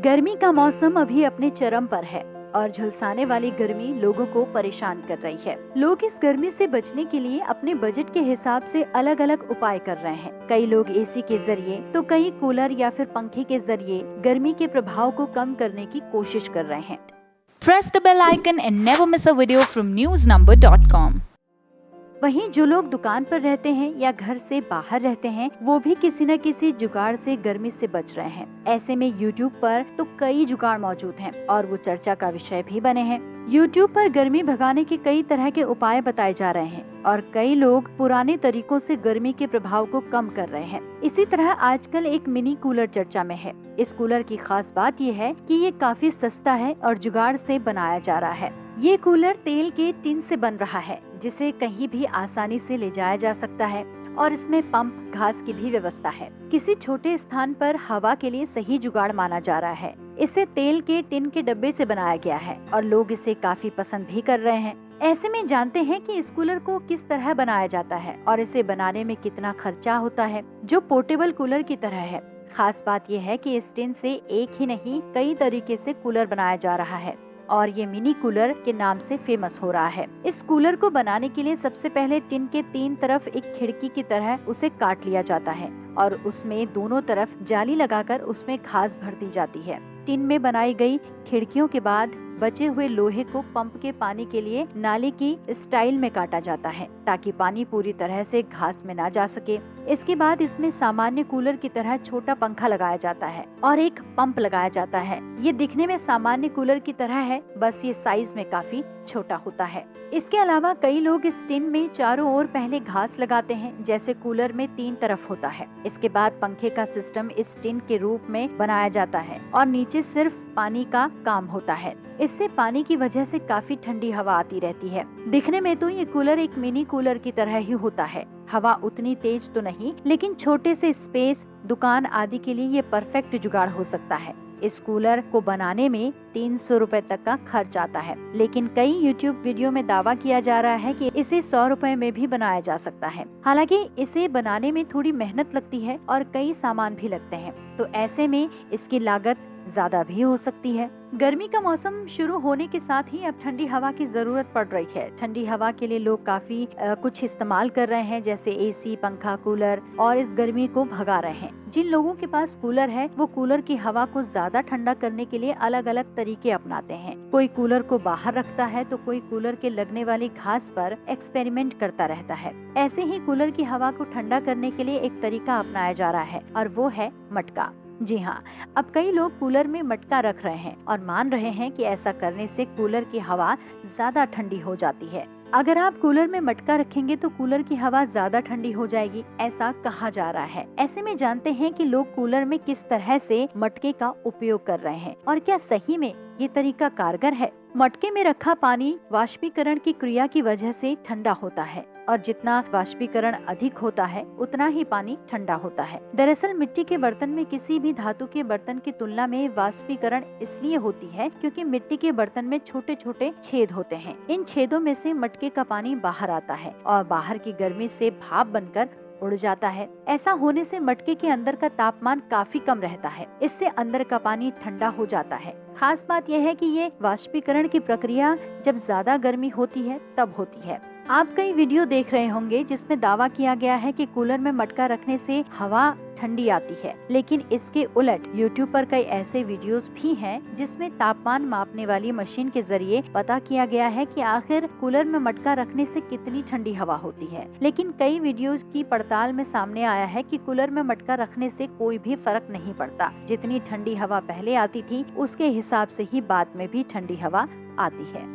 गर्मी का मौसम अभी अपने चरम पर है और झुलसाने वाली गर्मी लोगों को परेशान कर रही है। लोग इस गर्मी से बचने के लिए अपने बजट के हिसाब से अलग अलग उपाय कर रहे हैं। कई लोग एसी के जरिए तो कई कूलर या फिर पंखे के जरिए गर्मी के प्रभाव को कम करने की कोशिश कर रहे हैं। Press the bell icon and never miss a video from newsnumber.com. वहीं जो लोग दुकान पर रहते हैं या घर से बाहर रहते हैं, वो भी किसी न किसी जुगाड़ से गर्मी से बच रहे हैं। ऐसे में YouTube पर तो कई जुगाड़ मौजूद हैं और वो चर्चा का विषय भी बने हैं। YouTube पर गर्मी भगाने के कई तरह के उपाय बताए जा रहे हैं और कई लोग पुराने तरीकों से गर्मी के प्रभाव को कम कर रहे हैं। इसी तरह आजकल एक मिनी कूलर चर्चा में है। इस कूलर की खास बात ये है कि ये काफी सस्ता है और जुगाड़ से बनाया जा रहा है। ये कूलर तेल के टिन से बन रहा है, जिसे कहीं भी आसानी से ले जाया जा सकता है और इसमें पंप, घास की भी व्यवस्था है। किसी छोटे स्थान पर हवा के लिए सही जुगाड़ माना जा रहा है। इसे तेल के टिन के डब्बे से बनाया गया है और लोग इसे काफी पसंद भी कर रहे हैं। ऐसे में जानते हैं कि इस कूलर को किस तरह बनाया जाता है और इसे बनाने में कितना खर्चा होता है, जो पोर्टेबल कूलर की तरह है। खास बात यह है कि इस टिन से एक ही नहीं, कई तरीके से कूलर बनाया जा रहा है और ये मिनी कूलर के नाम से फेमस हो रहा है। इस कूलर को बनाने के लिए सबसे पहले टिन के 3 तरफ एक खिड़की की तरह उसे काट लिया जाता है और उसमें दोनों तरफ जाली लगाकर उसमें घास भर दी जाती है। टिन में बनाई गई खिड़कियों के बाद बचे हुए लोहे को पंप के पानी के लिए नाली की स्टाइल में काटा जाता है ताकि पानी पूरी तरह से घास में ना जा सके। इसके बाद इसमें सामान्य कूलर की तरह छोटा पंखा लगाया जाता है और एक पंप लगाया जाता है। ये दिखने में सामान्य कूलर की तरह है, बस ये साइज में काफी छोटा होता है। इसके अलावा कई लोग इस टिन में चारों ओर पहले घास लगाते हैं, जैसे कूलर में 3 तरफ होता है। इसके बाद पंखे का सिस्टम इस टिन के रूप में बनाया जाता है और नीचे सिर्फ पानी का काम होता है। इससे पानी की वजह से काफी ठंडी हवा आती रहती है। दिखने में तो ये कूलर एक मिनी कूलर की तरह ही होता है। हवा उतनी तेज तो नहीं, लेकिन छोटे से स्पेस, दुकान आदि के लिए ये परफेक्ट जुगाड़ हो सकता है। इस कूलर को बनाने में 300 रुपए तक का खर्च आता है, लेकिन कई YouTube वीडियो में दावा किया जा रहा है कि इसे 100 रुपए में भी बनाया जा सकता है। हालांकि इसे बनाने में थोड़ी मेहनत लगती है और कई सामान भी लगते हैं, तो ऐसे में इसकी लागत ज्यादा भी हो सकती है। गर्मी का मौसम शुरू होने के साथ ही अब ठंडी हवा की जरूरत पड़ रही है। ठंडी हवा के लिए लोग काफी कुछ इस्तेमाल कर रहे हैं, जैसे एसी, पंखा, कूलर, और इस गर्मी को भगा रहे हैं। जिन लोगों के पास कूलर है, वो कूलर की हवा को ज्यादा ठंडा करने के लिए अलग अलग तरीके अपनाते हैं। कोई कूलर को बाहर रखता है तो कोई कूलर के लगने वाली घास पर एक्सपेरिमेंट करता रहता है। ऐसे ही कूलर की हवा को ठंडा करने के लिए एक तरीका अपनाया जा रहा है और वो है मटका। जी हाँ, अब कई लोग कूलर में मटका रख रहे हैं और मान रहे हैं कि ऐसा करने से कूलर की हवा ज्यादा ठंडी हो जाती है। अगर आप कूलर में मटका रखेंगे तो कूलर की हवा ज्यादा ठंडी हो जाएगी, ऐसा कहा जा रहा है। ऐसे में जानते हैं कि लोग कूलर में किस तरह से मटके का उपयोग कर रहे हैं और क्या सही में ये तरीका कारगर है। मटके में रखा पानी वाष्पीकरण की क्रिया की वजह से ठंडा होता है और जितना वाष्पीकरण अधिक होता है उतना ही पानी ठंडा होता है। दरअसल मिट्टी के बर्तन में किसी भी धातु के बर्तन की तुलना में वाष्पीकरण इसलिए होती है क्योंकि मिट्टी के बर्तन में छोटे छोटे छेद होते हैं। इन छेदों में से मटके का पानी बाहर आता है और बाहर की गर्मी से भाप बनकर उड़ जाता है। ऐसा होने से मटके के अंदर का तापमान काफी कम रहता है। इससे अंदर का पानी ठंडा हो जाता है। खास बात यह है कि ये वाष्पीकरण की प्रक्रिया जब ज्यादा गर्मी होती है तब होती है। आप कई वीडियो देख रहे होंगे जिसमें दावा किया गया है कि कूलर में मटका रखने से हवा ठंडी आती है, लेकिन इसके उलट YouTube पर कई ऐसे वीडियोस भी हैं जिसमें तापमान मापने वाली मशीन के जरिए पता किया गया है कि आखिर कूलर में मटका रखने से कितनी ठंडी हवा होती है। लेकिन कई वीडियोस की पड़ताल में सामने आया है कि कूलर में मटका रखने से कोई भी फर्क नहीं पड़ता। जितनी ठंडी हवा पहले आती थी उसके हिसाब से ही बाद में भी ठंडी हवा आती है।